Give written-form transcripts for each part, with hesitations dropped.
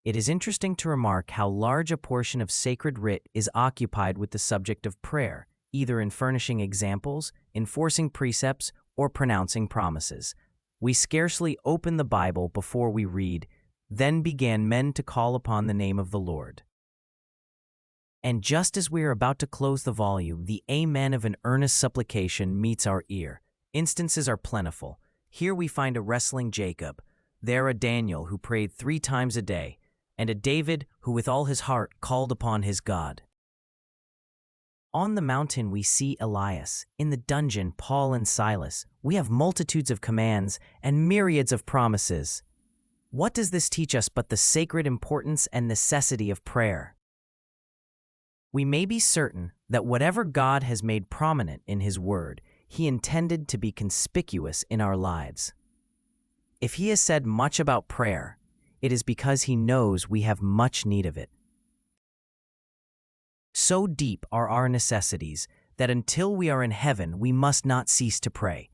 It is interesting to remark how large a portion of sacred writ is occupied with the subject of prayer, either in furnishing examples, enforcing precepts, or pronouncing promises. We scarcely open the Bible before we read, "Then began men to call upon the name of the Lord." And just as we are about to close the volume, the amen of an earnest supplication meets our ear. Instances are plentiful. Here we find a wrestling Jacob, there a Daniel who prayed 3 times a day, and a David who with all his heart called upon his God. On the mountain we see Elias, in the dungeon Paul and Silas. We have multitudes of commands and myriads of promises. What does this teach us but the sacred importance and necessity of prayer? We may be certain that whatever God has made prominent in His Word, He intended to be conspicuous in our lives. If He has said much about prayer, it is because He knows we have much need of it. So deep are our necessities that until we are in heaven we must not cease to pray.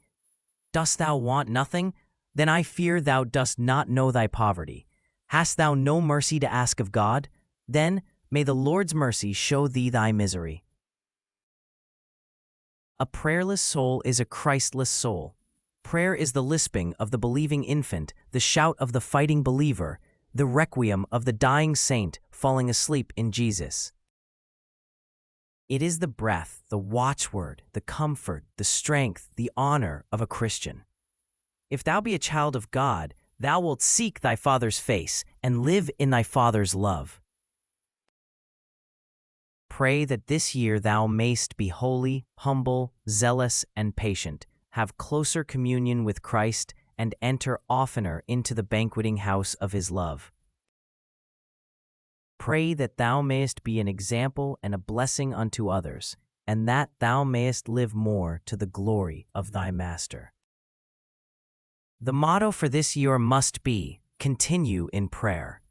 Dost thou want nothing? Then I fear thou dost not know thy poverty. Hast thou no mercy to ask of God? Then may the Lord's mercy show thee thy misery. A prayerless soul is a Christless soul. Prayer is the lisping of the believing infant, the shout of the fighting believer, the requiem of the dying saint falling asleep in Jesus. It is the breath, the watchword, the comfort, the strength, the honor of a Christian. If thou be a child of God, thou wilt seek thy Father's face and live in thy Father's love. Pray that this year thou mayst be holy, humble, zealous, and patient, have closer communion with Christ, and enter oftener into the banqueting house of His love. Pray that thou mayest be an example and a blessing unto others, and that thou mayest live more to the glory of thy Master. The motto for this year must be, continue in prayer.